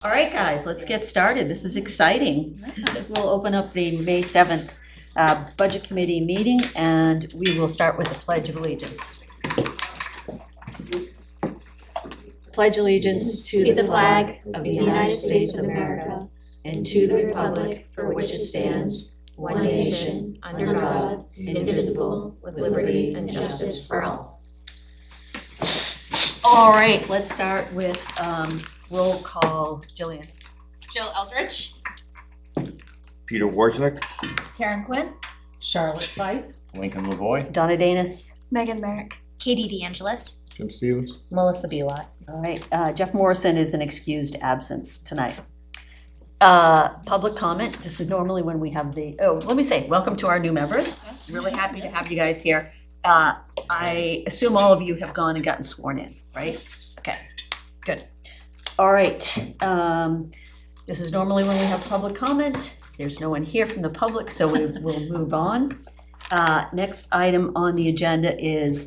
All right, guys, let's get started. This is exciting. We'll open up the May 7th Budget Committee meeting, and we will start with the Pledge of Allegiance. Pledge allegiance to the flag of the United States of America and to the republic for which it stands, one nation, under God, indivisible, with liberty and justice for all. All right, let's start with roll call. Jillian. Jill Eldridge. Peter Wojcik. Karen Quinn. Charlotte Fife. Lincoln Lavoy. Donna Danis. Megan Merrick. Katie DeAngelis. Jim Stevens. Melissa Belot. All right, Jeff Morrison is an excused absence tonight. Public comment, this is normally when we have let me say, welcome to our new members. Really happy to have you guys here. I assume all of you have gone and gotten sworn in, right? Okay, good. All right, this is normally when we have public comment. There's no one here from the public, so we will move on. Next item on the agenda is,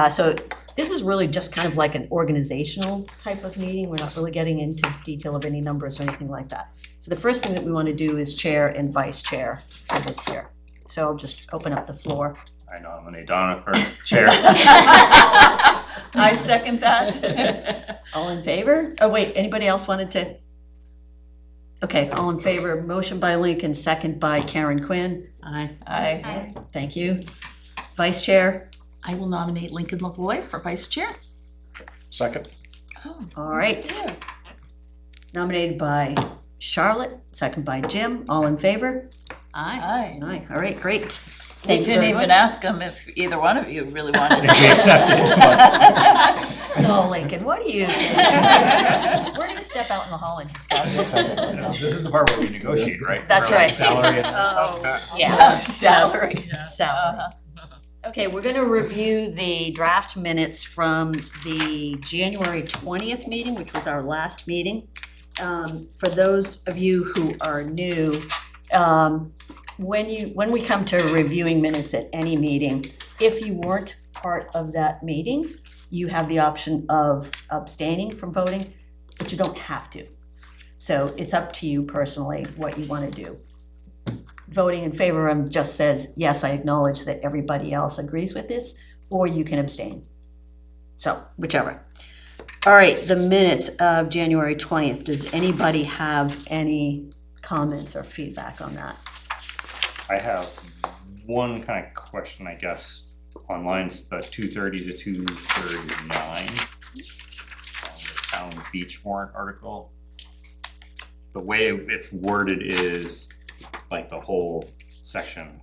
so this is really just kind of like an organizational type of meeting. We're not really getting into detail of any numbers or anything like that. So the first thing that we want to do is chair and vice chair for this year. So I'll just open up the floor. I nominate Donna for chair. I second that. All in favor? Oh, wait, anybody else wanted to? Okay, all in favor. Motion by Lincoln, second by Karen Quinn. Aye. Thank you. Vice chair. I will nominate Lincoln Lavoy for vice chair. Second. All right. Nominated by Charlotte, second by Jim. All in favor? Aye. Aye. All right, great. They Thank you didn't very even much. ask them if either one of you really wanted If we accept it. No, Lincoln, what are you doing? We're gonna step out in the hall and discuss it. This is the part where we negotiate, right? That's For, like, right. Salary and Oh, stuff. yeah, Salary. salary. Okay, we're gonna review the draft minutes from the January 20th meeting, which was our last meeting. For those of you who are new, when we come to reviewing minutes at any meeting, if you weren't part of that meeting, you have the option of abstaining from voting, but you don't have to. So it's up to you personally what you want to do. Voting in favor of just says, yes, I acknowledge that everybody else agrees with this, or you can abstain. So, whichever. All right, the minutes of January 20th. Does anybody have any comments or feedback on that? I have one kind of question, I guess, on lines the 230 to 239. The town beach warrant article. The way it's worded is like the whole section,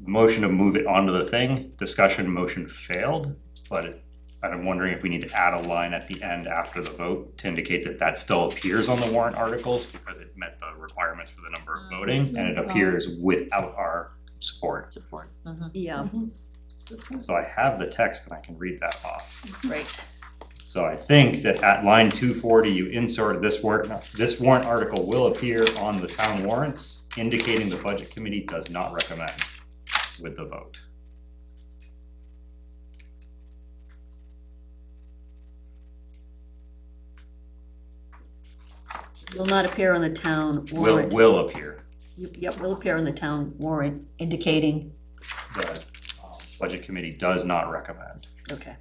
motion to move it onto the thing, discussion motion failed, but I'm wondering if we need to add a line at the end after the vote to indicate that that still appears on the warrant articles because it met the requirements for the number of voting, and it appears without our support. Yeah, So I have the text and I can read that off. great. So I think that at line 240, you insert this warrant article will appear on the town warrants, indicating the budget committee does not recommend with the vote. Will not appear on the town warrant. Will appear. Yep, will appear on the town warrant indicating, The budget committee does not recommend. okay.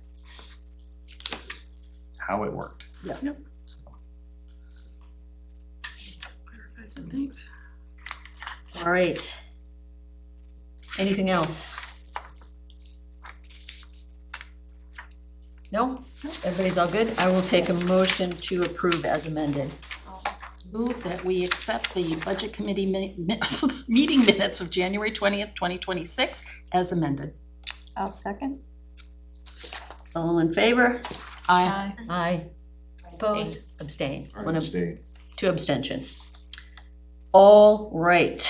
How it worked. Yeah. So, Clarifies it, thanks. All right. Anything else? No? Everybody's all good? I will take a motion to approve as amended. Move that we accept the budget committee meeting minutes of January 20th, 2026 as amended. I'll second. All in favor? Aye. Aye. Opposed? Abstain. One Abstain. Two abstentions. All right.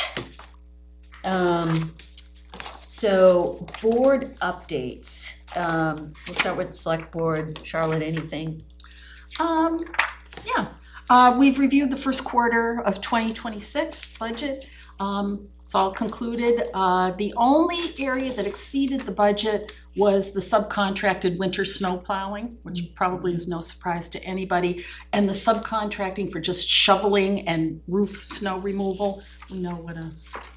So board updates. We'll start with select board. Charlotte, anything? Yeah. We've reviewed the first quarter of 2026 budget. It's all concluded. The only area that exceeded the budget was the subcontracted winter snow plowing, which probably is no surprise to anybody, and the subcontracting for just shoveling and roof snow removal. We know what a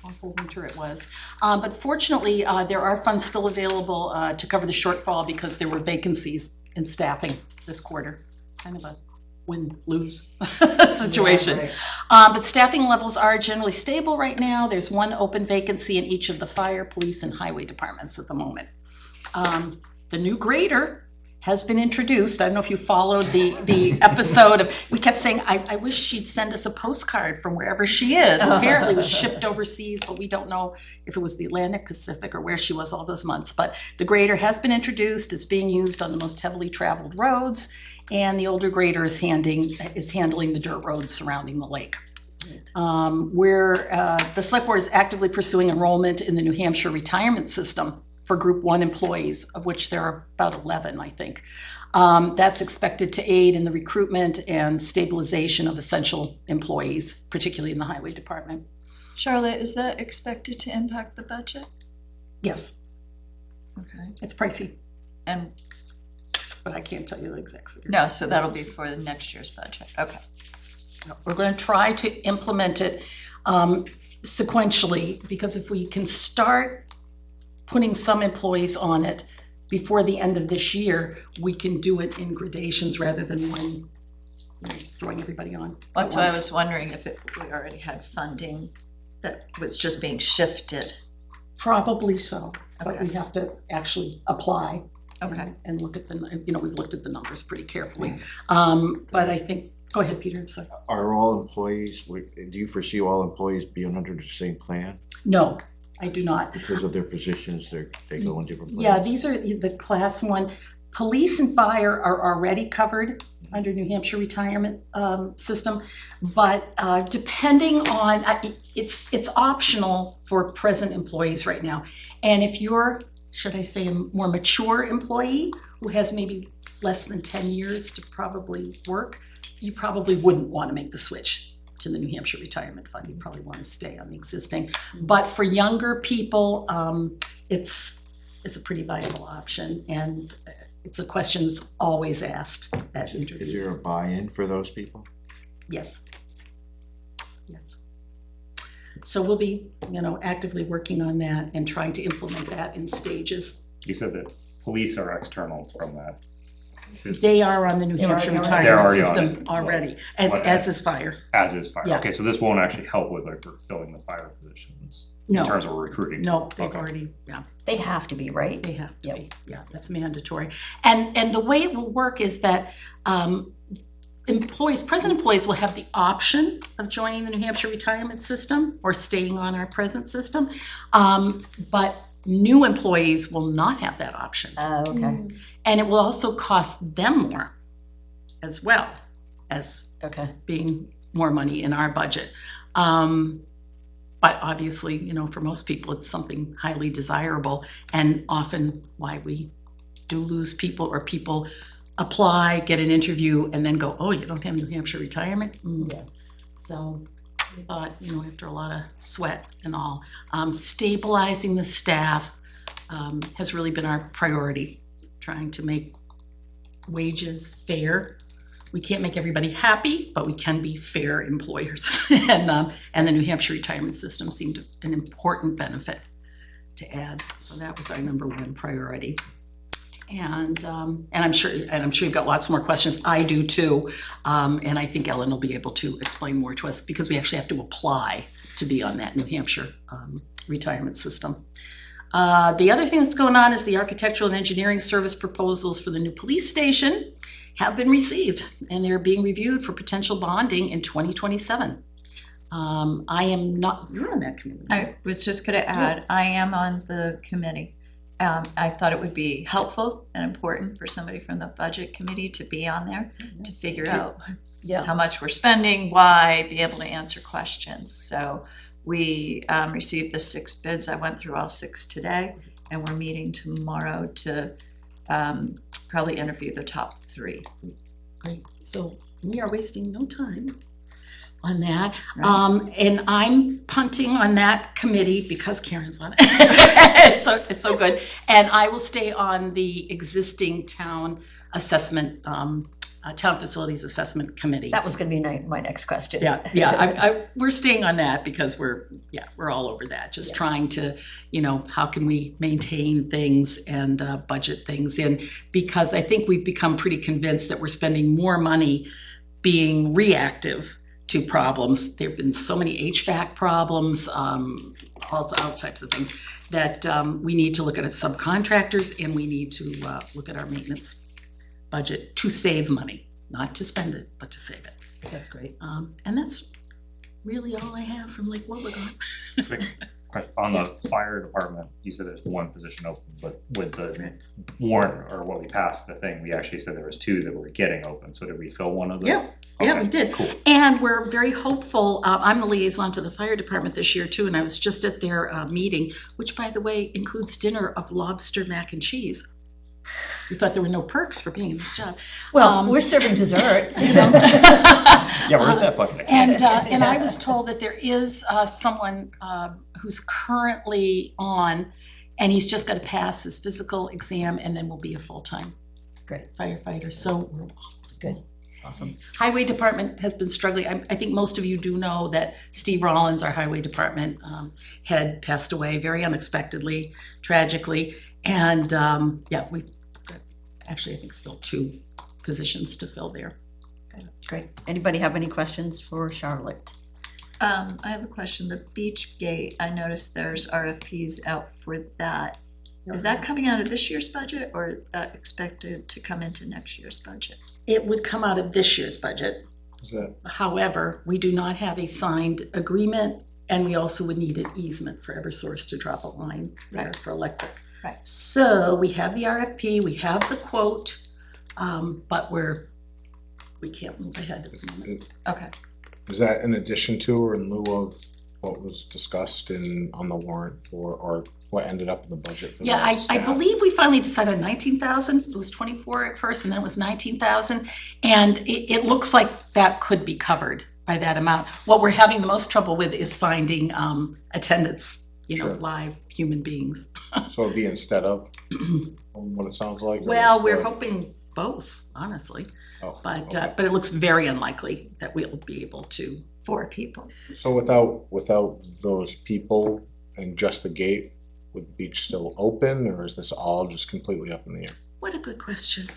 awful winter it was. But fortunately, there are funds still available to cover the shortfall because there were vacancies in staffing this quarter. Kind of a win-lose situation. Yeah, right. But staffing levels are generally stable right now. There's one open vacancy in each of the fire, police, and highway departments at the moment. The new grader has been introduced. I don't know if you followed the episode of, we kept saying, I wish she'd send us a postcard from wherever she is. Apparently it was shipped overseas, but we don't know if it was the Atlantic, Pacific, or where she was all those months. But the grader has been introduced. It's being used on the most heavily traveled roads, and the older grader is handling the dirt roads surrounding the lake. The select board is actively pursuing enrollment in the New Hampshire retirement system for Group 1 employees, of which there are about 11, I think. That's expected to aid in the recruitment and stabilization of essential employees, particularly in the highway department. Charlotte, is that expected to impact the budget? Yes, Okay. it's pricey, And, but I can't tell you the exact figure. no, so that'll be for the next year's budget, okay. We're going to try to implement it sequentially, because if we can start putting some employees on it before the end of this year, we can do it in gradations rather than throwing everybody on. at That's why I once. was wondering if we already had funding that was just being shifted. Probably so, but Okay. we have to actually apply. Okay. And look at we've looked at the numbers pretty carefully. But I think, go ahead, Peter, I'm sorry. Are all employees, do you foresee all employees being under the same plan? No, I do not. Because of their positions, they go in different plans? Yeah, these are the class 1. Police and fire are already covered under New Hampshire retirement system, but depending on, it's optional for present employees right now. And if you're, should I say, a more mature employee who has maybe less than 10 years to probably work, you probably wouldn't want to make the switch to the New Hampshire Retirement Fund. You probably want to stay on the existing. But for younger people, it's a pretty viable option, and it's a question that's always asked at Is interviews. there a buy-in for those people? Yes. Yes. So we'll be, actively working on that and trying to implement that in stages. You said that police are external from that. They are on the New Hampshire already on it. They're retirement already on system it. already, as What- is fire. As is fire. Yeah. Okay, so this won't actually help with like filling the fire positions No. in terms of recruiting. No, they've Okay. already, yeah. They have to be, right? They have to Yep. be, yeah, that's mandatory. And the way it will work is that present employees will have the option of joining the New Hampshire retirement system or staying on our present system. But new employees will not have that option. Okay, And it will also cost them more as well as okay. being more money in our budget. But obviously, for most people, it's something highly desirable, and often why we do lose people, or people apply, get an interview, and then go, oh, you don't have New Hampshire retirement? Yeah. So we thought, after a lot of sweat and all, stabilizing the staff has really been our priority, trying to make wages fair. We can't make everybody happy, but we can be fair employers. And the New Hampshire retirement system seemed an important benefit to add. So that was our number one priority. And I'm sure you've got lots more questions. I do too. And I think Ellen will be able to explain more to us, because we actually have to apply to be on that New Hampshire retirement system. The other thing that's going on is the architectural and engineering service proposals for the new police station have been received, and they're being reviewed for potential bonding in 2027. I am not, you're on that committee. I was just gonna add, I am on the committee. I thought it would be helpful and important for somebody from the budget committee to be on there to figure out Yeah. how much we're spending, why, be able to answer questions. So we received the 6 bids. I went through all 6 today, and we're meeting tomorrow to probably interview the top 3. Great, so we are wasting no time. on that. Right. And I'm punting on that committee because Karen's on it. It's so good. And I will stay on the existing town assessment, town facilities assessment committee. That was gonna be my next question. Yeah, we're staying on that because we're all over that, just trying to, how can we maintain things and budget things in, because I think we've become pretty convinced that we're spending more money being reactive to problems. There've been so many HVAC problems, all types of things, that we need to look at as subcontractors, and we need to look at our maintenance budget to save money, not to spend it, but to save it. That's great. And that's really all I have from Lake Wobegon. Quick question, on the fire department, you said there's one position open, but with the warrant, or what we passed the thing, we actually said there was 2 that were getting open, so did we fill one of them? Yeah, Okay, we did. Cool. And we're very hopeful. I'm the liaison to the fire department this year too, and I was just at their meeting, which, by the way, includes dinner of lobster mac and cheese. You thought there were no perks for being in this job. Well, we're serving dessert, Yeah, where's that bucket? And I was told that there is someone who's currently on, and he's just got to pass his physical exam, and then will be a full-time Great. firefighter. So we're almost Good. Awesome. Highway department has been struggling. I think most of you do know that Steve Rollins, our highway department head, passed away very unexpectedly, tragically. And we've got actually, I think, still 2 positions to fill there. Great. Anybody have any questions for Charlotte? I have a question. The beach gate, I noticed there's RFPs out for that. Is that coming out of this year's budget, or that expected to come into next year's budget? It would come out of this year's budget. Is that, However, we do not have a signed agreement, and we also would need an easement for Eversource to drop a line there Right. for electric. Right. So we have the RFP, we have the quote, but we can't move ahead at the moment. Okay. Is that in addition to or in lieu of what was discussed on the warrant for, or what ended up in the budget for the Yeah, I staff? believe we finally decided on 19,000. It was 24 at first, and then it was 19,000. And it looks like that could be covered by that amount. What we're having the most trouble with is finding attendance, Sure. live human beings. So it'd be instead of, what it sounds like? or Well, we're instead? hoping both, honestly. Oh, But okay. but it looks very unlikely that we'll be able to. 4 people. So without those people and just the gate, would the beach still open, or is this all just completely up in the air? What a good question.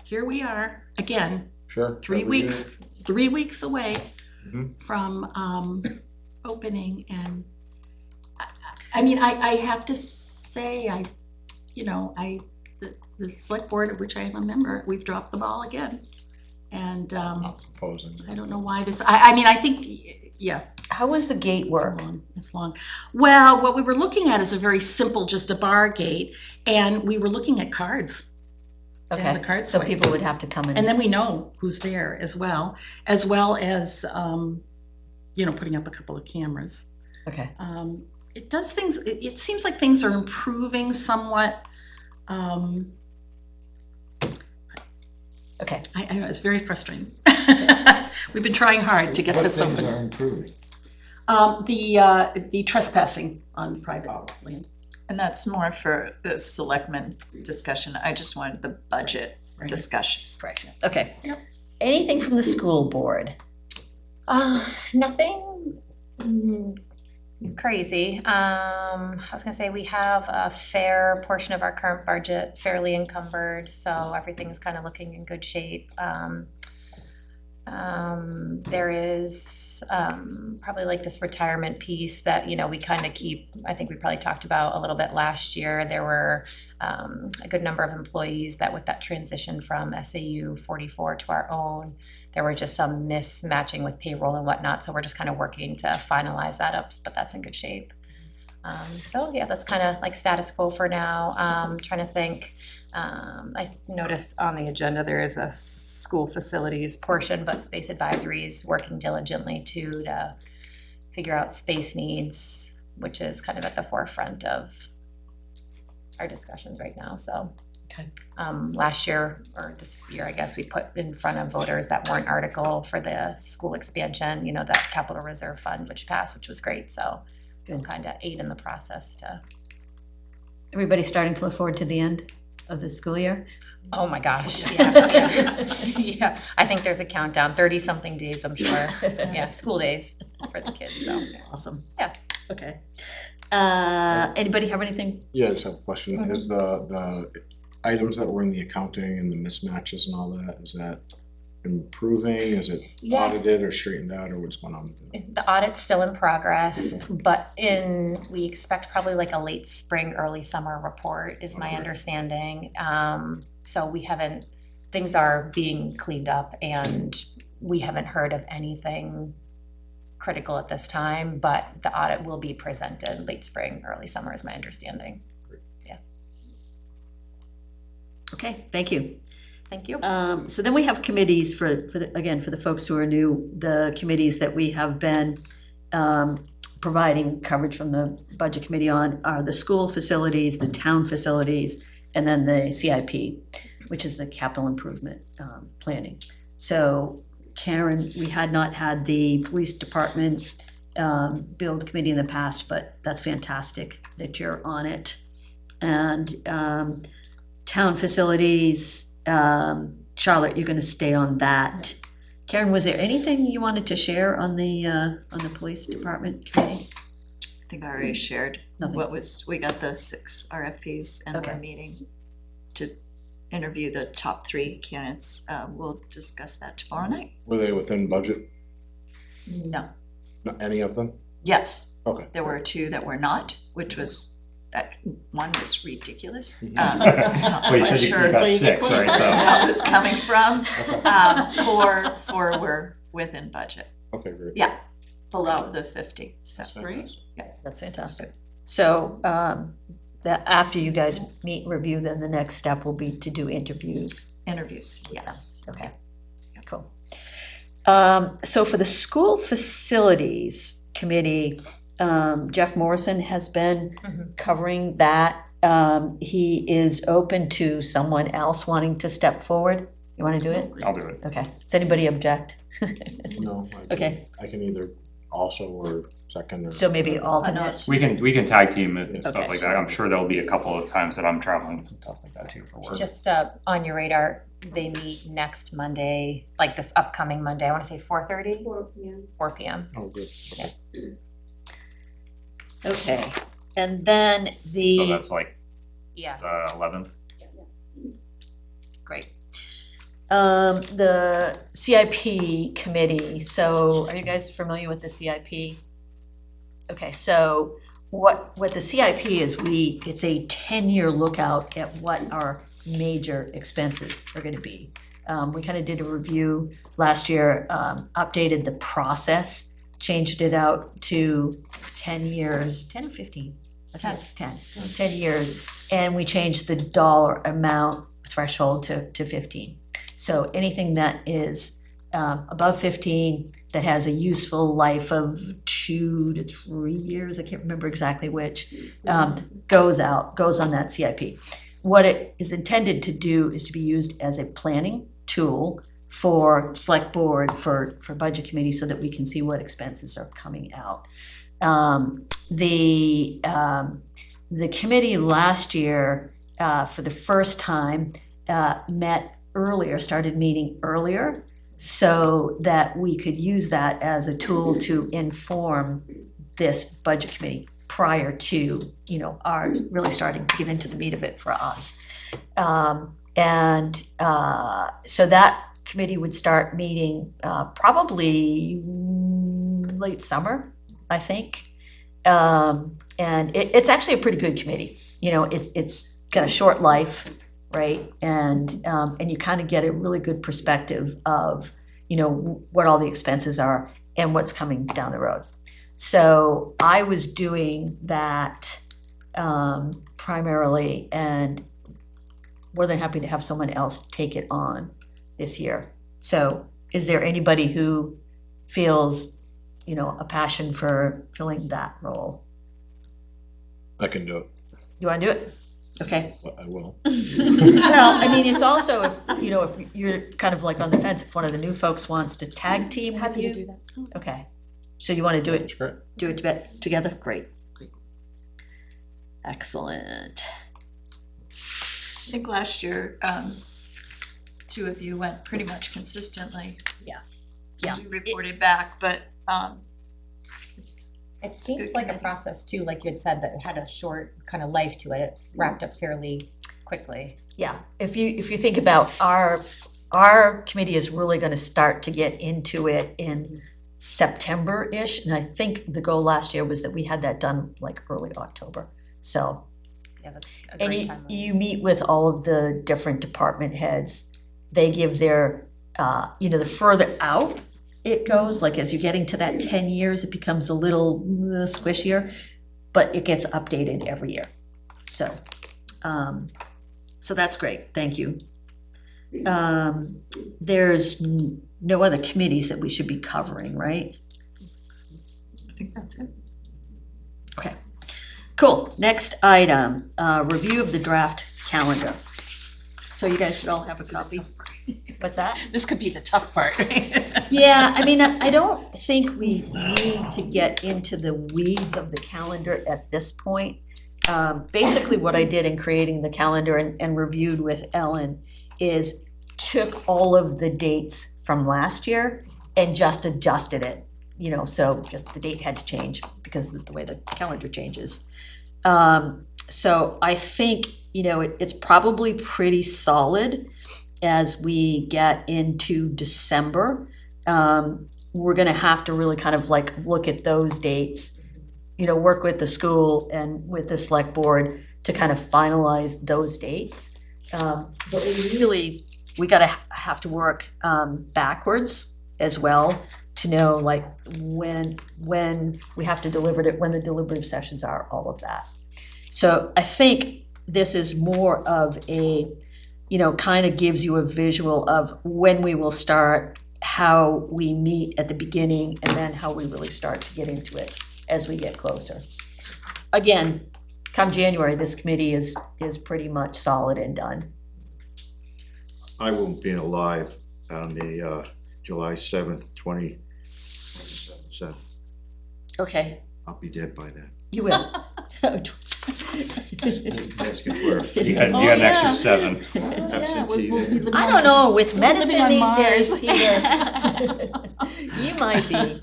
Here we are, again, Sure. 3 every year. weeks, 3 weeks away Mhm. from opening, and I mean, I have to say, the select board, of which I am a member, we've dropped the ball again. And Not proposing. I don't know why this, I mean, I think, yeah, How does the gate work? it's long. Well, what we were looking at is a very simple, just a bar gate, and we were looking at cards. To have Okay, the card so swipe. people would have to come in. And then we know who's there as well as putting up a couple of cameras. Okay, It does things, it seems like things are improving somewhat. okay. I know, it's very frustrating. We've been trying hard to get this What things open. are improving? The trespassing on private land. And that's more for the selectmen discussion. I just wanted the budget Right. discussion. Correct. Okay. Anything from the school board? Nothing crazy. I was gonna say we have a fair portion of our current budget fairly encumbered, so everything's kind of looking in good shape. There is probably like this retirement piece that, we kind of keep, I think we probably talked about a little bit last year. There were a good number of employees that with that transition from SAU 44 to our own, there were just some mismatching with payroll and whatnot. So we're just kind of working to finalize that up, but that's in good shape. So yeah, that's kind of like status quo for now. Trying to think. I noticed on the agenda there is a school facilities portion, but space advisory is working diligently too to figure out space needs, which is kind of at the forefront of our discussions right now. So Okay. Last year, or this year, I guess, we put in front of voters that warrant article for the school expansion, you know, that capital reserve fund, which passed, which was great, so Good. kind of aid in the process to, Everybody starting to look forward to the end of the school year? oh my gosh, yeah. Yeah, I think there's a countdown, 30-something days, I'm sure, yeah, school days for the kids, so. Awesome. Yeah. Okay. Anybody have anything? Yeah, I just have a question. Is the items that were in the accounting and the mismatches and all that, is that improving? Is it Yeah. audited or straightened out, or what's going on with it? The audit's still in progress, but we expect probably like a late spring, early summer report is my Okay. understanding. So things are being cleaned up and we haven't heard of anything critical at this time, but the audit will be presented late spring, early summer is my understanding. Okay, thank you. Thank you. So then we have committees for the folks who are new, the committees that we have been providing coverage from the budget committee on are the school facilities, the town facilities, and then the CIP, which is the capital improvement planning. So Karen, we had not had the police department build committee in the past, but that's fantastic that you're on it. And town facilities, Charlotte, you're gonna stay on that. Karen, was there anything you wanted to share on the police department committee? I think I already shared Nothing. we got the 6 RFPs and Okay. we're meeting to interview the top 3 candidates. We'll discuss that tomorrow night. Were they within budget? No, Not any of them? yes, Okay. there were 2 that were not, which was, one was ridiculous. Mhm. Well, you said you Sure. got 6, right, so. That was coming from, 4 were within budget, Okay, great. yeah, below the 50, so. That's fantastic. That's fantastic. So, that after you guys meet and review, then the next step will be to do interviews. Interviews, yes. Okay, cool. So for the school facilities committee, Jeff Morrison has been Mhm. covering that. He is open to someone else wanting to step forward. You wanna do it? I'll do it. Okay, does anybody object? No, Okay, I can either also or second or. so maybe alternate. We can tag team it and stuff Okay. like that. I'm sure there'll be a couple of times that I'm traveling and stuff like that too for work. Just on your radar, they meet next Monday, like this upcoming Monday, I wanna say 4:30? 4 p.m. Oh, good. Okay, and then So the, that's like Yeah. the 11th. great. The CIP committee, so are you guys familiar with the CIP? Okay, so what the CIP is, it's a 10-year lookout at what our major expenses are gonna be. We kind of did a review last year, updated the process, changed it out to 10 years, 10 or 15? I think 10 years, and we changed the dollar amount threshold to 15. So anything that is above 15, that has a useful life of 2 to 3 years, I can't remember exactly which, goes on that CIP. What it is intended to do is to be used as a planning tool for select board, for budget committee, so that we can see what expenses are coming out. The committee last year, for the first time, met earlier, started meeting earlier, so that we could use that as a tool to inform this budget committee prior to, our really starting to get into the meat of it for us. So that committee would start meeting probably late summer, I think. And it's actually a pretty good committee. It's got a short life, right? And you kind of get a really good perspective of, what all the expenses are and what's coming down the road. So I was doing that primarily, and more than happy to have someone else take it on this year. So is there anybody who feels, a passion for filling that role? I can do it. You wanna do it? Okay? But I will. Well, I mean, it's also if, you know, if you're kind of like on the fence, if one of the new folks wants to tag team with you. Okay, so you wanna do That's great. it together? Great. Excellent. I think last year, two of you went pretty much consistently. Yeah. Yeah. You reported back, but, it's, It seemed Good like a committee. process too, like you had said, that had a short kind of life to it. It wrapped up fairly quickly. Yeah, if you think about our committee is really gonna start to get into it in September-ish, and I think the goal last year was that we had that done like early October. So, Yeah, that's a and great time. you meet with all of the different department heads. They give their, you know, the further out it goes, like as you're getting to that 10 years, it becomes a little squishier, but it gets updated every year. So, so that's great, thank you. There's no other committees that we should be covering, right? I think that's it. Okay, cool. Next item, review of the draft calendar. So you guys should all have a copy. What's that? This could be the tough part. Yeah, I mean, I don't think we need to get into the weeds of the calendar at this point. Basically, what I did in creating the calendar and reviewed with Ellen is took all of the dates from last year and just adjusted it. You know, so just the date had to change because of the way the calendar changes. So I think, you know, it's probably pretty solid as we get into December. We're gonna have to really kind of like look at those dates, you know, work with the school and with the select board to kind of finalize those dates. But we gotta have to work backwards as well to know like when we have to deliver it, when the deliberative sessions are, all of that. So I think this is more of a, you know, kind of gives you a visual of when we will start, how we meet at the beginning, and then how we really start to get into it as we get closer. Again, come January, this committee is pretty much solid and done. I won't be alive on the July 7th, 2027. Okay, I'll be dead by then. you will. Asking for You had an extra 7. absentee there. I don't know, with living medicine on these Mars. days, Peter. You might be.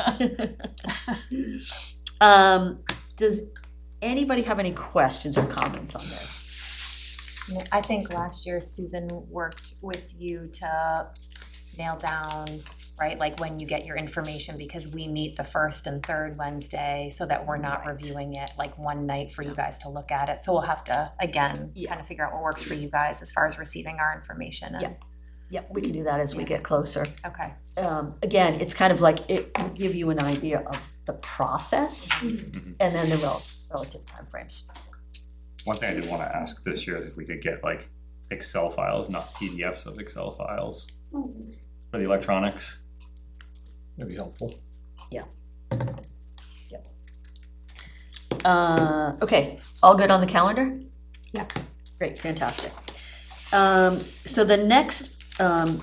Does anybody have any questions or comments on this? I think last year Susan worked with you to nail down, right, like when you get your information, because we meet the first and third Wednesday, so that we're not reviewing it like one night for you guys to look at it. So we'll have to, again, Yeah. kind of figure out what works for you guys as far as receiving our information. And- Yeah. Yep, we can do that as we get closer. Okay. Again, it's kind of like, it will give you an idea of the process and then the relative timeframes. One thing I did want to ask this year is if we could get like Excel files, not PDFs of Excel files for the electronics. That'd be helpful. Okay, all good on the calendar? Yeah. Great, fantastic. So the next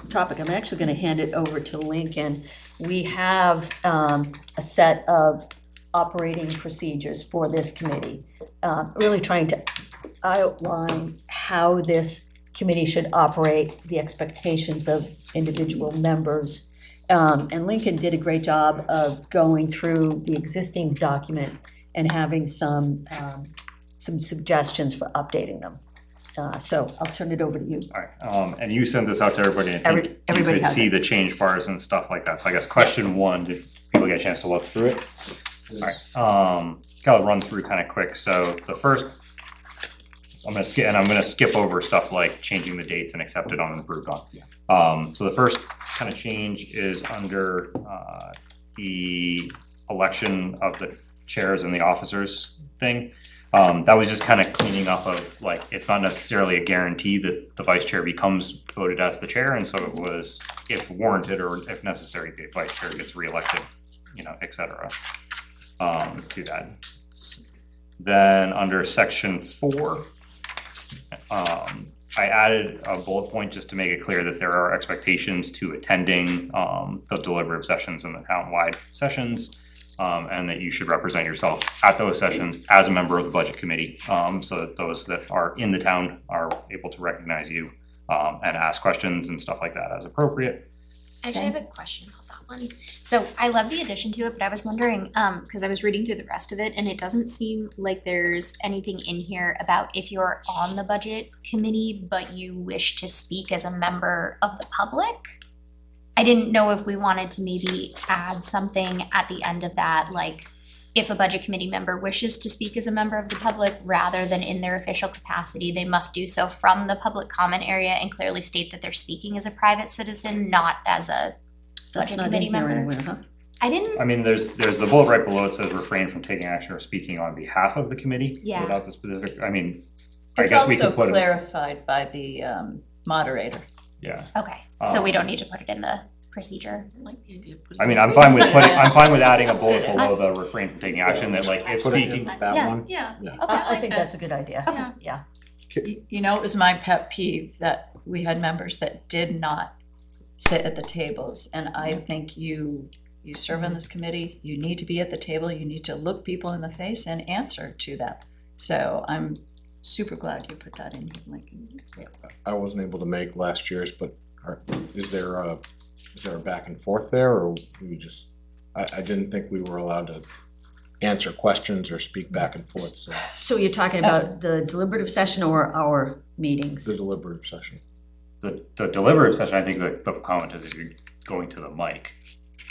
topic, I'm actually gonna hand it over to Lincoln. We have a set of operating procedures for this committee. Really trying to outline how this committee should operate, the expectations of individual members. And Lincoln did a great job of going through the existing document and having some suggestions for updating them. So I'll turn it over to you. All right, and you sent this out to everybody, and I think you Everybody could has see it. the change bars and stuff like that. So I guess question 1, did people get a chance to look through it? All right, I'll run through kind of quick. So the first, I'm gonna skip over stuff like changing the dates and accepted on and approved on. So the first kind of change is under the election of the chairs and the officers thing. That was just kind of cleaning up of like, it's not necessarily a guarantee that the vice chair becomes voted as the chair, and so it was, if warranted or if necessary, the vice chair gets reelected, you know, et cetera, to that. Then under section 4, I added a bullet point just to make it clear that there are expectations to attending the deliberative sessions and the town-wide sessions. And that you should represent yourself at those sessions as a member of the budget committee, so that those that are in the town are able to recognize you and ask questions and stuff like that as appropriate. Actually, I have a question on that one. So I love the addition to it, but I was wondering, because I was reading through the rest of it, and it doesn't seem like there's anything in here about if you're on the budget committee, but you wish to speak as a member of the public. I didn't know if we wanted to maybe add something at the end of that, like if a budget committee member wishes to speak as a member of the public rather than in their official capacity, they must do so from the public comment area and clearly state that they're speaking as a private citizen, not as a That's budget not in committee here member. anywhere, huh? I didn't, I mean, there's the bullet right below it says refrain from taking action or speaking on behalf of the committee. Yeah. Without the specific, I mean, I It's guess we also could put it, clarified by the moderator. yeah. okay, so we don't need to put it in the procedure. I like the idea of putting. I mean, I'm fine with adding a bullet below the refrain from taking action that like if Put it in speaking. that Yeah. one. Yeah. I think that's a good idea. Okay. Yeah. You know, it was my pet peeve that we had members that did not sit at the tables, and I think you serve on this committee, you need to be at the table, you need to look people in the face and answer to them. So I'm super glad you put that in here, Lincoln. I wasn't able to make last year's, but is there a back and forth there, or we just, I didn't think we were allowed to answer questions or speak back and forth, so So you're talking about the deliberative session or our meetings? the deliberative session. The deliberative session, I think the comment is if you're going to the mic,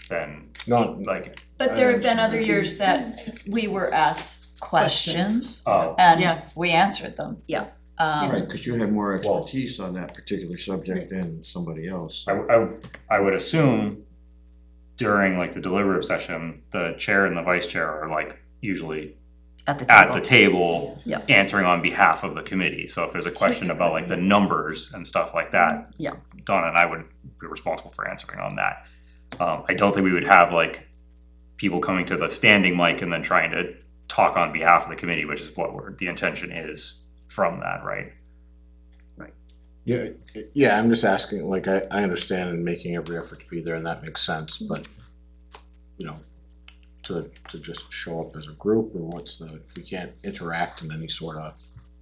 then Not, like, But there have been other years that we were asked questions oh, and we answered them. Yeah. Right, cause you had more expertise on that particular subject than somebody else. I would assume during like the deliberative session, the chair and the vice chair are like usually At the at table. the table Yeah. answering on behalf of the committee. So if there's a question about like the numbers and stuff like that, Yeah. Donna and I would be responsible for answering on that. I don't think we would have like people coming to the standing mic and then trying to talk on behalf of the committee, which is what the intention is from that, right? yeah, I'm just asking, like, I understand and making every effort to be there, and that makes sense, but, you know, to just show up as a group, or what's if we can't interact in any sort of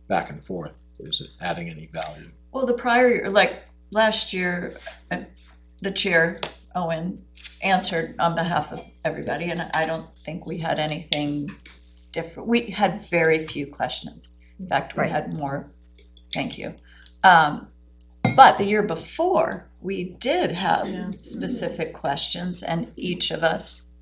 back and forth, is it adding any value? Well, the prior year, like last year, the chair, Owen, answered on behalf of everybody, and I don't think we had anything different. We had very few questions. In fact, we Right. had more, thank you. But the year before, we did have specific questions, and each of us,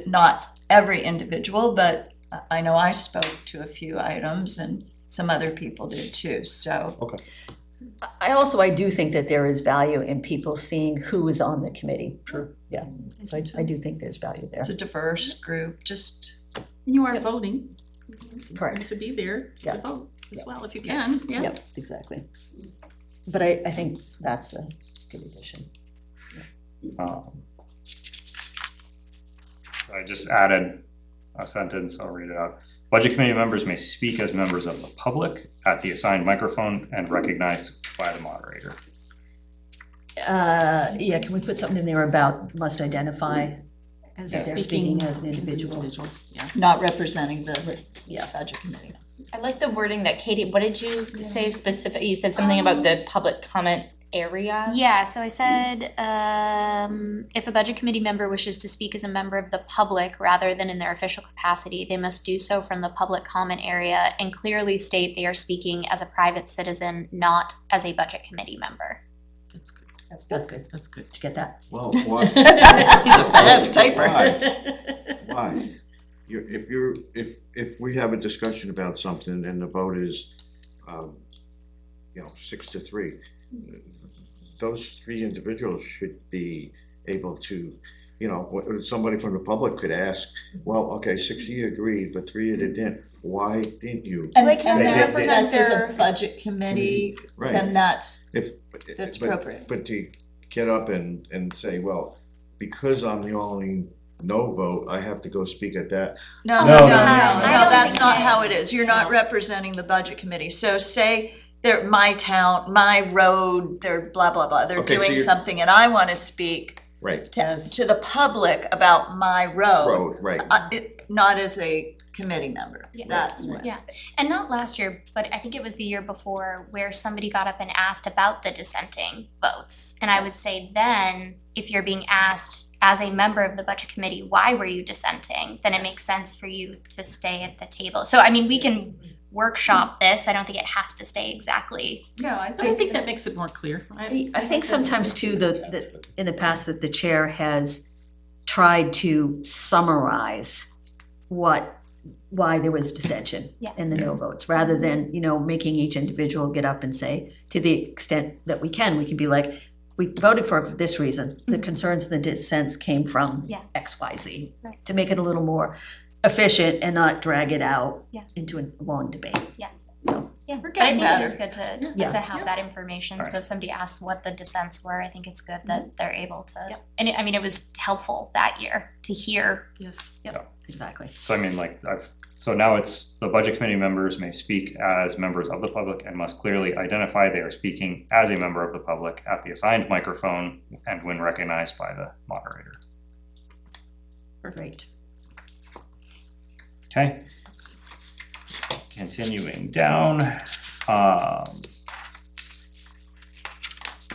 not every individual, but I know I spoke to a few items and some other people did too, so. I do think that there is value in people seeing who is on the committee. Sure. Yeah, so I do think there's value there. It's a diverse group, just, And you are voting. Correct. To be there Yeah. to vote as well, if you can, yeah. Yep, exactly. But I think that's a good addition. I just added a sentence, I'll read it out. Budget committee members may speak as members of the public at the assigned microphone and recognized by the moderator. Yeah, can we put something in there about must identify? As They're speaking speaking as an individual. Yeah. not representing the Yeah. budget committee. I like the wording that Katie, what did you say specific, you said something about the public comment area? Yeah, so I said, if a budget committee member wishes to speak as a member of the public rather than in their official capacity, they must do so from the public comment area and clearly state they are speaking as a private citizen, not as a budget committee member. That's good, That's good. that's good. Did you get that? Well, why? He's a fast typer. Why? If we have a discussion about something and the vote is, 6-3, those three individuals should be able to, somebody from the public could ask, well, okay, 6 of you agreed, but 3 of you didn't. Why didn't you? And Like, can they that represent that's as a their- budget committee, Right. then that's If, That's but- appropriate. But to get up and say, well, because I'm the only no vote, I have to go speak at that. No, No, no, no, no, no, no, no, no. that's not how it is. You're not representing the budget committee. So say they're my town, my road, they're blah, blah, blah, they're Okay, so doing you're- something and I wanna speak Right, to the public about my road. road, right. Not as a committee member. Yeah. That's what. Yeah, and not last year, but I think it was the year before where somebody got up and asked about the dissenting votes. And I would say then, if you're being asked as a member of the budget committee, why were you dissenting? Then it makes sense for you to stay at the table. So I mean, we can workshop this. I don't think it has to stay exactly. No, I I think, think that makes it more clear. I think sometimes too, in the past, that the chair has tried to summarize why there was dissension Yeah. and the no votes, rather than, making each individual get up and say, to the extent that we can be like, we voted for it for this reason, the concerns and the dissents came from Yeah. X, Y, Z. Right. To make it a little more efficient and not drag it out Yeah. into a long debate. Yeah, We're but I getting think it is better. good Yeah. to have that information, so if somebody asks what the dissents were, I think it's good that they're able to. Yep. And it was helpful that year to hear. Yes. Exactly. So I mean, like, so now it's the budget committee members may speak as members of the public and must clearly identify they are speaking as a member of the public at the assigned microphone and when recognized by the moderator. Great. Okay. Continuing down,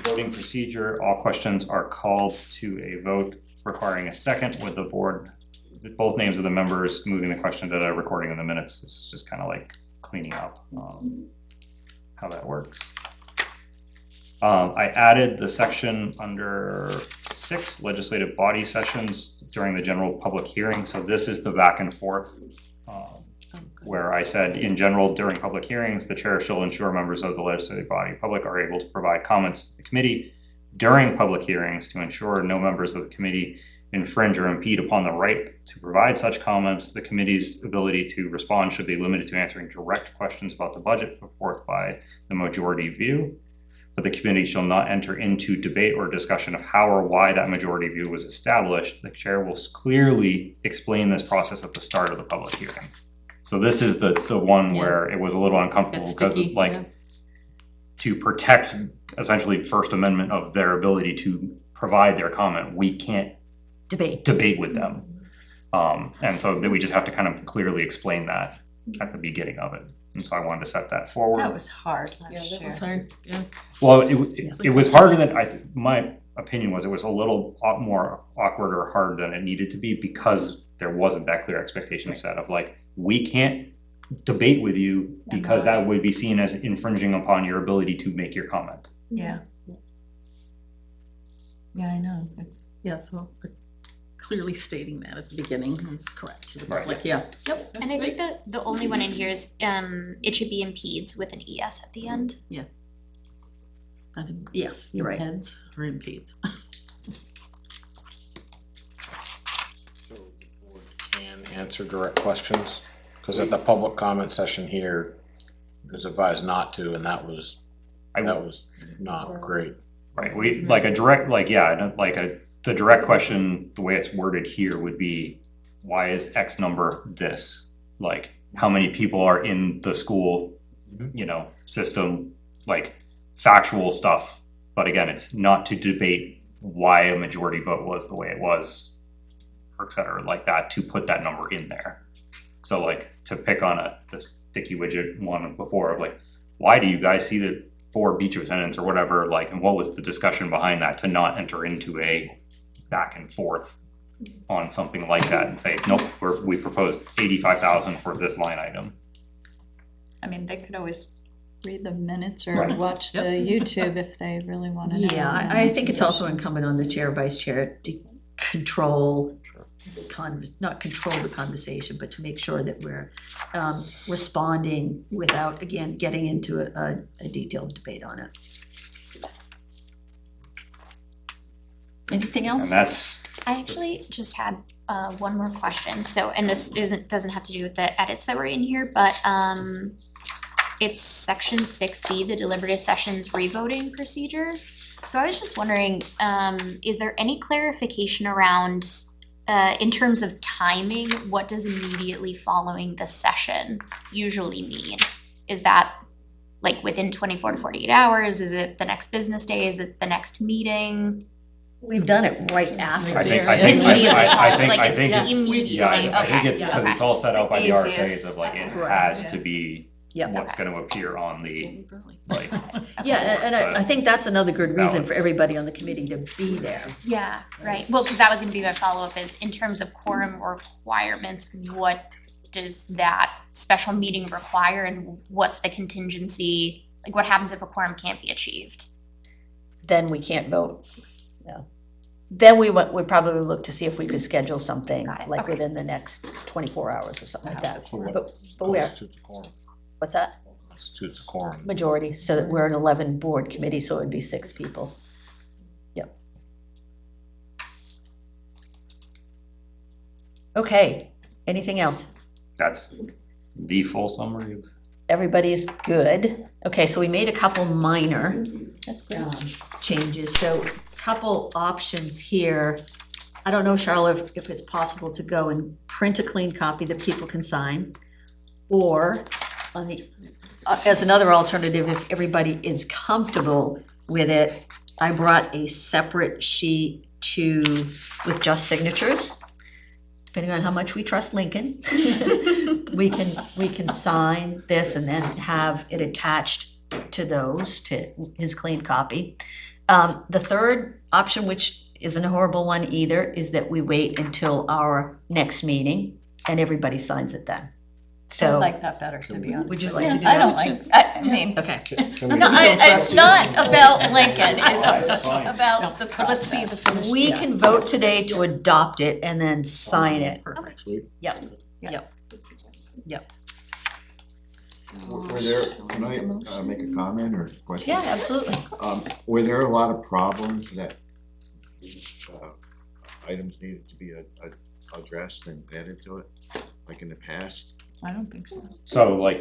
voting procedure, all questions are called to a vote requiring a second with the board, with both names of the members moving the question to the recording of the minutes. This is just kind of like cleaning up how that works. I added the section under 6, legislative body sessions during the general public hearing. So this is the back and forth where I said, in general, during public hearings, the chair shall ensure members of the legislative body public are able to provide comments to the committee during public hearings to ensure no members of the committee infringe or impede upon the right to provide such comments. The committee's ability to respond should be limited to answering direct questions about the budget put forth by the majority view. But the committee shall not enter into debate or discussion of how or why that majority view was established. The chair will clearly explain this process at the start of the public hearing. So this is the one where it was a little uncomfortable It's because sticky, of like, to protect essentially First Amendment of their ability to provide their comment, we can't Debate. debate with them. And so that we just have to kind of clearly explain that at the beginning of it. And so I wanted to set that forward. That was hard Yeah, last that year. was hard, yeah. Well, it was harder than my opinion was, it was a little more awkward or hard than it needed to be because there wasn't that clear expectation set of like, we can't debate with you because that would be seen as infringing upon your ability to make your comment. Yeah. Yeah, I know, it's. Yeah, so clearly stating that at the beginning is correct to the Right. public, yeah. Yep, that's And I great. think the only one in here is, it should be impedes with an ES at the end. I think Yes, you're right. impeds or impedes. So the board can answer direct questions, cause at the public comment session here, it was advised not to, and that was not great. Right, we, like a direct, like, yeah, like the direct question, the way it's worded here would be, why is X number this? Like, how many people are in the school, system, like factual stuff. But again, it's not to debate why a majority vote was the way it was, or et cetera, like that, to put that number in there. So like, to pick on the sticky widget one before of like, why do you guys see the 4 beach attendants or whatever, like, and what was the discussion behind that, to not enter into a back and forth on something like that and say, nope, we proposed 85,000 for this line item. I mean, they could always read the minutes or Right. watch the YouTube if they really wanna know. Yeah, I think it's also incumbent on the chair, vice chair to control, not control the conversation, but to make sure that we're responding without, again, getting into a detailed debate on it. Anything And else? that's, I actually just had one more question, so, and this doesn't have to do with the edits that were in here, but it's section 6B, the deliberative sessions revoting procedure. So I was just wondering, is there any clarification around in terms of timing, what does immediately following the session usually mean? Is that like within 24 to 48 hours? Is it the next business day? Is it the next meeting? We've done it right after. I think Immediately I think like, it's, immediately, yeah, I think okay, it's, cause okay. it's all set out by the RSA's Easiest. of like, it Right. has to be Yep. what's gonna appear on the, like, Yeah, and I think that's another good reason Valid. for everybody on the committee to be there. Yeah, right. Well, because that was gonna be my follow-up is in terms of quorum requirements, what does that special meeting require and what's the contingency? Like what happens if a quorum can't be achieved? Then we can't vote. Yeah. Then we would probably look to see if we could schedule something Got it, like okay. within the next 24 hours or something like that. So what But we're, constitutes a quorum? what's that? What constitutes a quorum? Majority, so that we're an 11 board committee, so it would be 6 people. Yep. Okay, anything else? that's the full summary of. Everybody's good. Okay, so we made a couple minor That's good. changes, so couple options here. I don't know, Charlotte, if it's possible to go and print a clean copy that people can sign. Or on the, as another alternative, if everybody is comfortable with it, I brought a separate sheet with just signatures. Depending on how much we trust Lincoln. We can sign this and then have it attached to those, to his clean copy. The third option, which isn't a horrible one either, is that we wait until our next meeting and everybody signs it then. I So, like that better, to be honest. would you with like to do I that? don't like, I mean, okay, Can we- no, it's not about Lincoln, it's That's fine. about the Let's see the process. finished. we yeah. can vote today to adopt it and then sign it. Perfect. Sweet. Yep, yep. Were there, can I make a comment or question? Yeah, absolutely. Were there a lot of problems that items needed to be addressed and added to it, like in the past? I don't think so. So like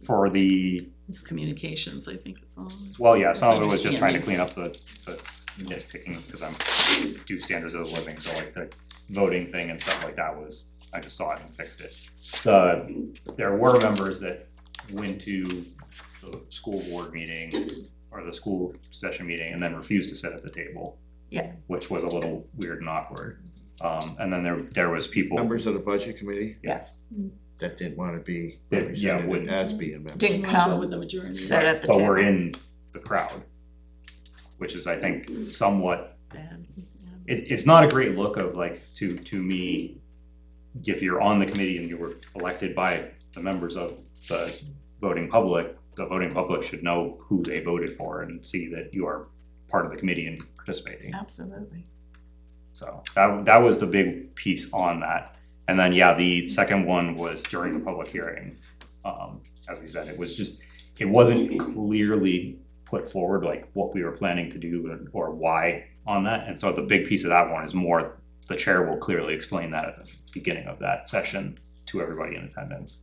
for the, It's communications, I think it's all. well, yeah, some of it It's was just trying to clean understandings. up the nitpicking, cause I'm do standards of the living, so like the voting thing and stuff like that was, I just saw it and fixed it. There were members that went to the school board meeting or the school session meeting and then refused to sit at the table. Yeah. Which was a little weird and awkward. And then there was people. Members of the budget committee Yes. that didn't wanna be That, yeah, represented wouldn't. as being members. Didn't You wanna go come, with the majority. sit at the But we're table. in the crowd, which is, I think, somewhat, Bad, yeah. it's not a great look of like, to me, if you're on the committee and you were elected by the members of the voting public should know who they voted for and see that you are part of the committee and participating. Absolutely. So that was the big piece on that. And then, yeah, the second one was during the public hearing. As we said, it wasn't clearly put forward like what we were planning to do or why on that. And so the big piece of that one is more, the chair will clearly explain that at the beginning of that session to everybody in attendance.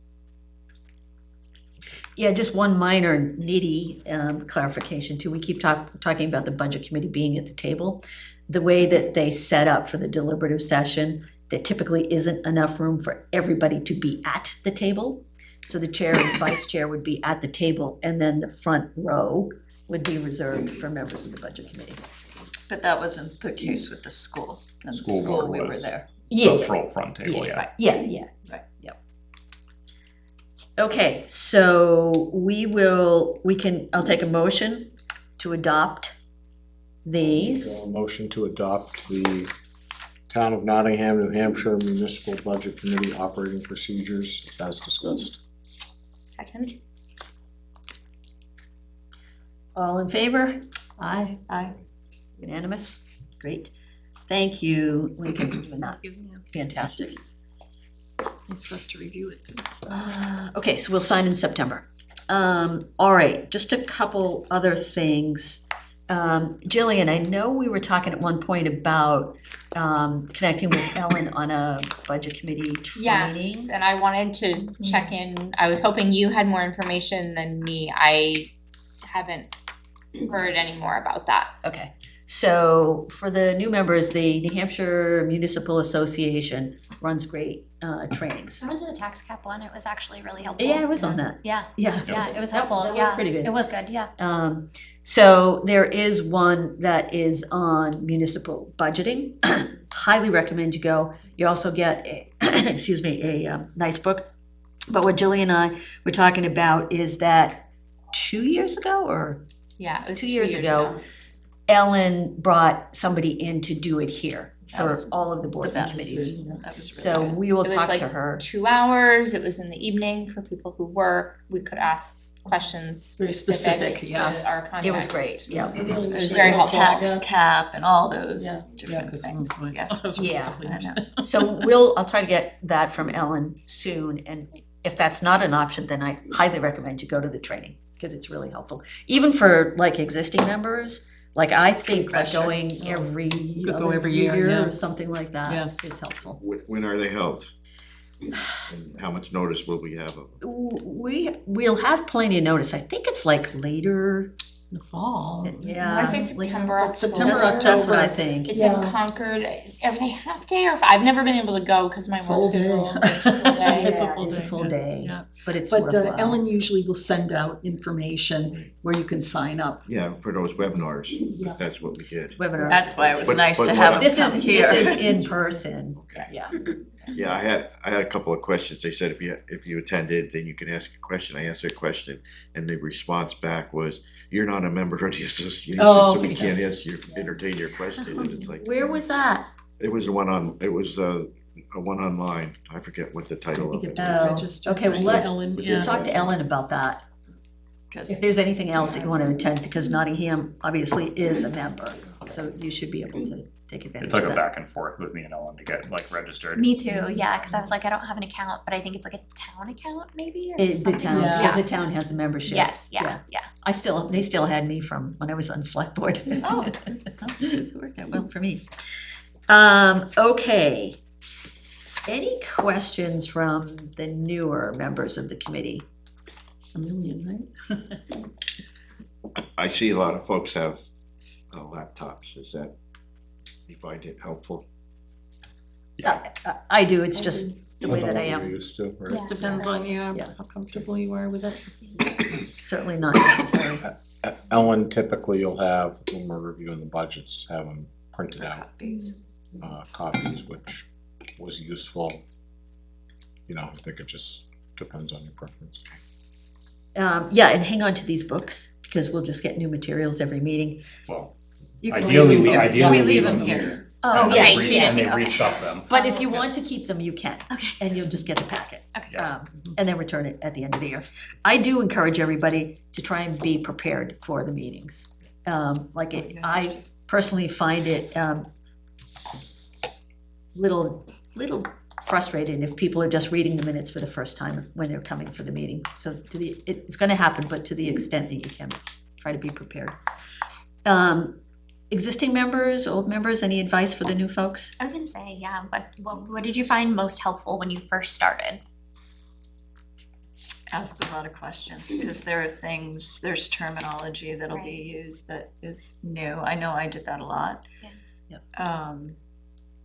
Yeah, just one minor nitty clarification too. We keep talking about the budget committee being at the table. The way that they set up for the deliberative session, there typically isn't enough room for everybody to be at the table. So the chair and vice chair would be at the table and then the front row would be reserved for members of the budget committee. But that wasn't the case with the school. And the School school, board we were was- there. Yeah, The front table, yeah. yeah. Right. Yep. Okay, so I'll take a motion to adopt these. A motion to adopt the Town of Nottingham, New Hampshire Municipal Budget Committee operating procedures as discussed. Second. All in favor? Aye. Aye. Unanimous? Great. Thank you, Lincoln, for doing that. Fantastic. It's for us to review it too. Okay, so we'll sign in September. All right, just a couple other things. Jillian, I know we were talking at one point about connecting with Ellen on a budget committee training. Yes, and I wanted to check in, I was hoping you had more information than me, I haven't heard any more about that. Okay, So for the new members, the New Hampshire Municipal Association runs great trainings. I went to the tax cap one, it was actually really helpful. Yeah, I was on that. Yeah, Yeah. yeah, it was That- helpful, that was yeah. pretty good. It was good, yeah. So there is one that is on municipal budgeting. Highly recommend you go. You also get a, excuse me, a nice book. But what Jillian and I were talking about is that 2 years ago or Yeah, it was 2 years ago, Ellen brought somebody in to do it here for was all of the boards and best. committees. That was So really good. we will It was talk like to her. 2 hours, it was in the evening for people who work, we could ask questions Very specific specific, to yeah. our context. It was great, yeah. It was very helpful. Tax cap and all those Yeah, different 'cause things, yeah. Yeah. I know. So I'll try to get that from Ellen soon, and if that's not an option, then I highly recommend you go to the training, because it's really helpful. Even for like existing members, like I think like Refresher. going every could go other every year, yeah. or something like Yeah. that is helpful. When are they held? And how much notice will we have of them? We'll have plenty of notice. I think it's like later, In the fall. yeah. I say like- September, October. September, That's what I October. think. It's in Concord, are they half day or, I've never been able to go because my Full work day. schedule. It's a full day. It's a Yeah, full it's a day, full yeah, day. yeah. But it's But worthwhile. Ellen usually will send out information where you can sign up. Yeah, for those webinars, if that's what we did. Webinars. That's why it was But- nice but to what have I- them This is, come here. this is in person, Okay. yeah. Yeah, I had a couple of questions. They said if you attended, then you can ask a question. I asked a question, and the response back was, "You're not a member of the association, Oh, so we okay. can't entertain your question." And it's like, Where was that? it was a one online. I forget what the title of it Oh, is. Register okay, well, for let- Ellen, we yeah. can Talk to Ellen about that, if 'Cause there's anything else that you want to attend, because Nottingham obviously is a member, so you should be able to take advantage It's of like that. a back and forth with me and Ellen to get like registered. Me too, yeah, cause I was like, I don't have an account, but I think it's like a town account maybe or It's the something. town, Yeah. because the town has the membership. Yes, yeah, yeah. They still had me from when I was on select board. Oh. It worked out well for me. Okay. Any questions from the newer members of the committee? A million, right? I see a lot of folks have laptops. Is that, you find it helpful? I do, it's just the way that I Depends on what am, you're used to, right? Just depends on Yeah. how comfortable you are with it. certainly not necessary. Ellen, typically you'll have, when we're reviewing the budgets, have them printed out, copies. copies, which was useful. You know, I think it just depends on your preference. Yeah, and hang on to these books, because we'll just get new materials every meeting. Well, You can ideally, leave them here. ideally We leave them them here. Oh, And yeah, they so re- you didn't and they take, okay. restuff them. But if you want to keep them, you can. Okay. And you'll just get the packet. Okay. Yeah. And then return it at the end of the year. I do encourage everybody to try and be prepared for the meetings. I personally find it, little frustrating if people are just reading the minutes for the first time when they're coming for the meeting. So it's gonna happen, but to the extent that you can, try to be prepared. Existing members, old members, any advice for the new folks? I was gonna say, yeah, what did you find most helpful when you first started? Ask a lot of questions, because there are things, there's terminology that'll be used that is new. I know I did that a lot. Yeah.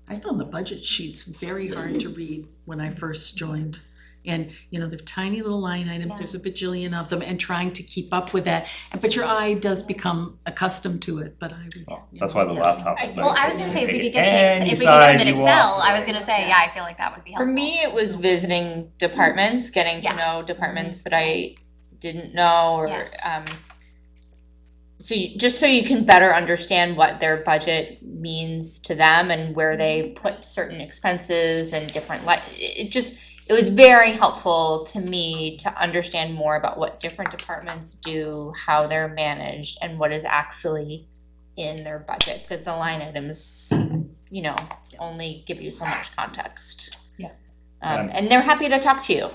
I found the budget sheets very hard to read when I first joined. And, you know, they're tiny little line items, Yeah. there's a bajillion of them, and trying to keep up with that. But your eye does become accustomed to it, but I would. Well, that's why the laptop is nice. Well, I was gonna say, if we could get Any if we could get them size in you Excel, want. I was gonna say, yeah, I feel like that would be For helpful. me, it was visiting departments, getting to Yeah. know departments that I didn't know, or, Yeah. just so you can better understand what their budget means to them and where they put certain expenses and different, it was very helpful to me to understand more about what different departments do, how they're managed, and what is actually in their budget, because the line items, you know, only give you so much context. Yeah. And they're happy to talk to you.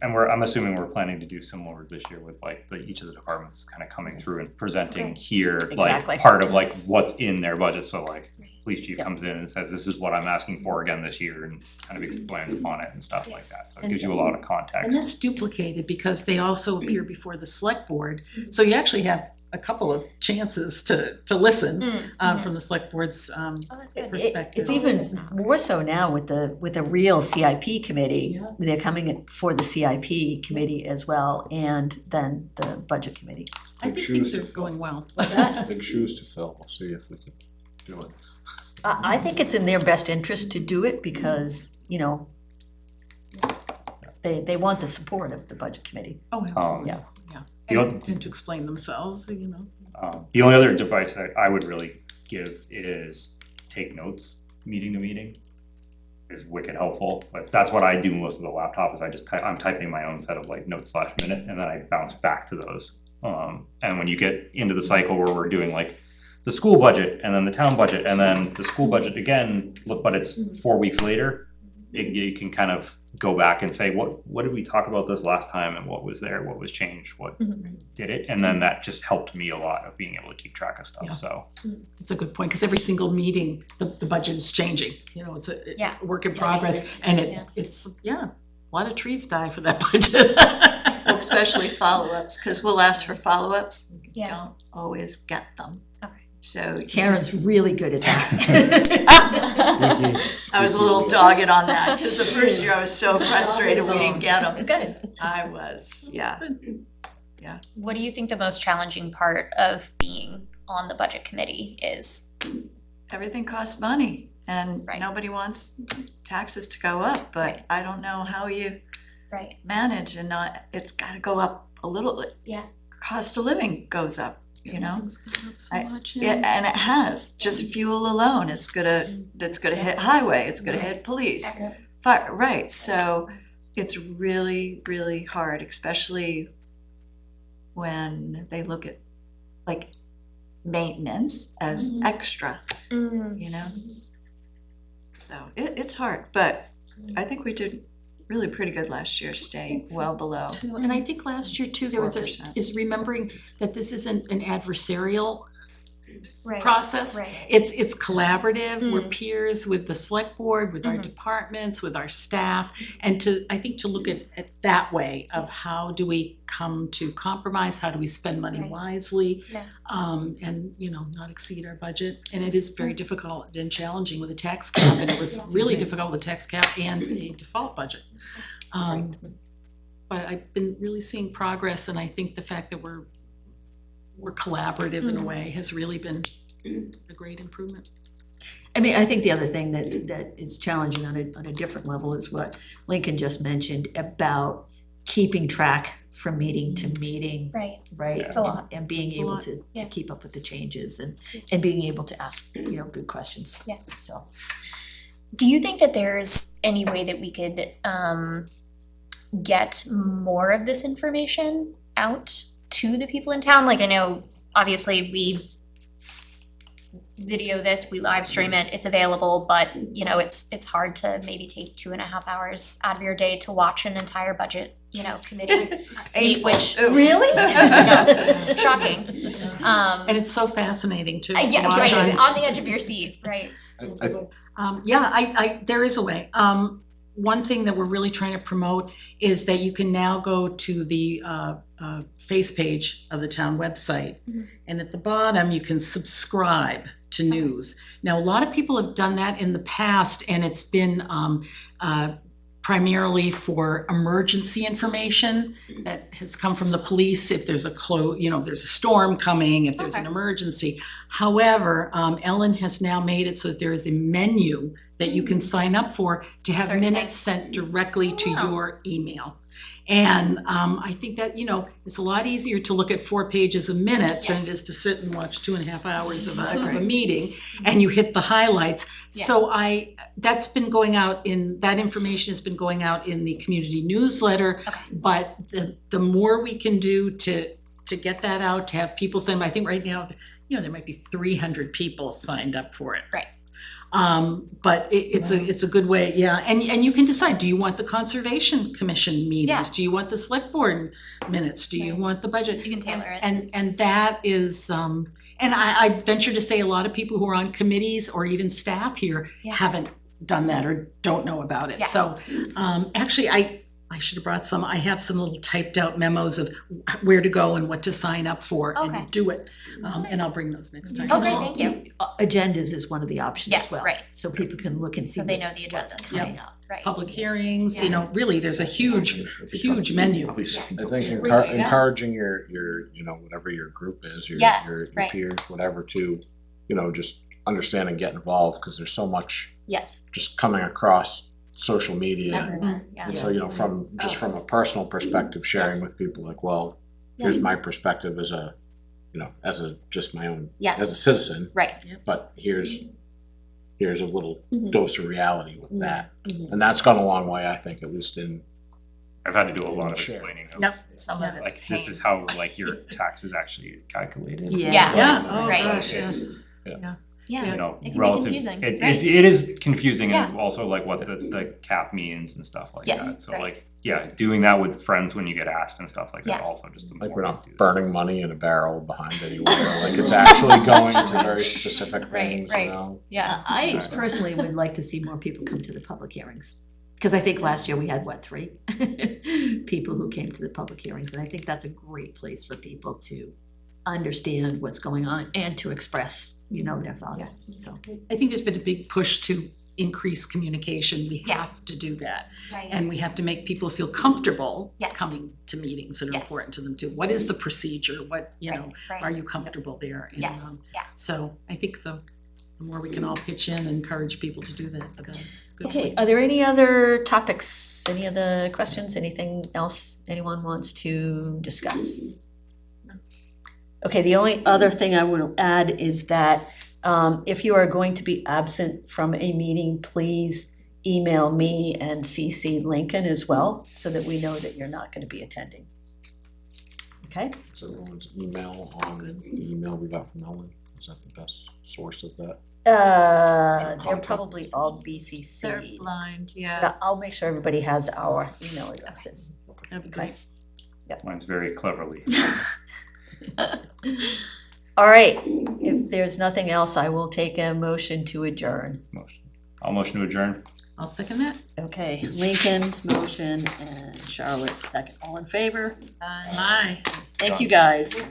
And I'm assuming we're planning to do similar this year with like each of the departments kind of coming through and presenting here, Exactly. like part of like what's in their budget, so like police chief Yep. comes in and says, this is what I'm asking for again this year, and kind of explains upon it and stuff like that, so it And- gives you a lot of And context. that's duplicated because they also appear before the select board, so you actually have a couple of chances to listen from the select board's Oh, that's good. perspective. It's even more so now with the real CIP committee. Yeah. They're coming in for the CIP committee as well, and then the budget committee. I think things are going well. Big shoes to fill, we'll see if we can do it. I think it's in their best interest to do it because, you know, they want the support of the budget committee. Oh, absolutely, Yeah. yeah. The other- And to explain themselves, you know. The only other advice that I would really give is take notes, meeting to meeting, is wicked helpful. But that's what I do most of the laptop, is I just I'm typing my own set of like notes / minute, and then I bounce back to those. And when you get into the cycle where we're doing like the school budget, and then the town budget, and then the school budget again, but it's 4 weeks later, you can kind of go back and say, what did we talk about this last time, and what was there, what was changed, what did it? And then that just helped me a lot of being able to keep track of Yeah. stuff, so. It's a good point, because every single meeting, the budget is changing, you know, it's a Yeah. work in Yes. progress, and Yes. it's, yeah, a lot of trees die for that budget. Especially follow-ups, because we'll ask for follow-ups, Yeah. don't always get them. Okay. So you Karen's just- really good at that. I was a little dogged on that, because the first year I was so frustrated we didn't get It's them. good. I was, yeah. What do you think the most challenging part of being on the budget committee is? Everything costs money, and Right. nobody wants taxes to go up, but Right. I don't know how you Right. manage and not, it's gotta go up a little. Yeah. Cost of living goes up, you know? Everything's gone up so I- much, Yeah, and it has, just fuel alone is that's gonna hit highway, it's gonna hit police, fire, right, so it's really, really hard, especially when they look at like maintenance as extra, you know? So it's hard, but I think we did really pretty good last year, staying well below. too. And I think last year too, there was 4%. is remembering that this isn't an adversarial Right. process. Right. It's collaborative, we're peers with the select board, with our departments, with our staff, and I think to look at that way of how do we come to compromise, how do we spend money Right. wisely, Yeah. and, you know, not exceed our budget. And it is very difficult and challenging with a tax cap, and it was really difficult with a tax cap and a default budget. But I've been really seeing progress, and I think the fact that we're collaborative in a way has really been a great improvement. I mean, I think the other thing that is challenging on a different level is what Lincoln just mentioned about keeping track from meeting to meeting, Right. right? It's a lot. And being It's a able lot. to Yeah. keep up with the changes and being able to ask, you know, good questions. Yeah. So. Do you think that there's any way that we could get more of this information out to the people in town? Like, I know, obviously, we video this, we live stream it, it's available, but, you know, it's hard to maybe take 2.5 hours out of your day to watch an entire budget, you know, committee meet, which, Really? shocking. And it's so fascinating too. to Yeah, watch right, on- on the edge of your seat, right. There is a way. One thing that we're really trying to promote is that you can now go to the face page of the town website. And at the bottom, you can subscribe to news. Now, a lot of people have done that in the past, and it's been primarily for emergency information that has come from the police, if there's there's a storm coming, if there's an Okay. emergency. However, Ellen has now made it so that there is a menu that you can sign up for to have Certain minutes things. sent directly to Wow. your email. And I think that, it's a lot easier to look at 4 pages of minutes than it Yes. is to sit and watch 2.5 hours of a meeting, and you hit the highlights. Yeah. So that information has been going out in the community newsletter. Okay. But the more we can do to get that out, to have people send, I think right now, there might be 300 people signed up for it. Right. But it's a good way, yeah, and you can decide, do you want the Conservation Commission Yeah. meetings? Do you want the Select Board minutes? Do you Right. want the budget? You can tailor it. And that is, and I venture to say a lot of people who are on committees or even staff here Yeah. haven't done that or don't know about it. Yeah. So, actually, I should have brought some, I have some little typed out memos of where to go and what to sign up for Okay. and do it. And I'll bring those next time. Okay, thank you. Agendas is one of the options as Yes, well. right. So people can look and see So they what's- know the agendas. what's coming up. Right. Public hearings, you Yeah. know, really, there's a huge menu. I think Yeah. encouraging your, you know, whatever your group is, your, Yeah, your right. peers, whatever, to, you know, just understand and get involved, because there's so much Yes. just coming across social media. Everywhere, yeah. And so, you know, from a personal perspective, sharing with people like, well, here's my perspective as a, you know, just my own, Yeah. as a citizen, Right. but here's a little Mhm. dose of reality with that. Mhm. And that's gone a long way, I think, at least in, I've had to do a lot of Share. explaining of, Yep. Some of it's like, pain. this is how, like, your taxes actually calculated. Yeah. Yeah, oh Right. gosh, yes. Yeah. You know, It can be relative, confusing, it right. is confusing, and Yeah. also like what the cap means and stuff like that. Yes, So right. like, yeah, doing that with friends when you get asked and stuff like that Yeah. also just. like, we're important not to- burning money in a barrel behind anywhere, like, it's actually going to very specific Right, things, right. you know? Yeah. I personally would like to see more people come to the public hearings. Because I think last year we had, what, 3 people who came to the public hearings, and I think that's a great place for people to understand what's going on and to express, you know, their thoughts, so. I think there's been a big push to increase communication. We Yeah. have to do that. Right. And we have to make people feel comfortable Yes. coming to meetings that are Yes. important to them too. What is the procedure? What, you know, Right. are you comfortable there? And, Yes, yeah. So I think the more we can all pitch in and encourage people to do that, the better. Good. Okay, are there any other topics, any other questions, anything else anyone wants to discuss? Okay, the only other thing I will add is that if you are going to be absent from a meeting, please email me and CC Lincoln as well, so that we know that you're not gonna be attending. Okay? So everyone's email on the email we got from Ellen, is that the best source of that? They're Contact. probably all They're BCC. blind, yeah. But I'll make sure everybody has our email addresses. That'd be Okay. great. Mine's very cleverly. All right, if there's nothing else, I will take a motion to adjourn. I'll motion to adjourn. I'll second that. Okay, Lincoln, motion, and Charlotte, second. All in favor? Bye. Thank you, guys.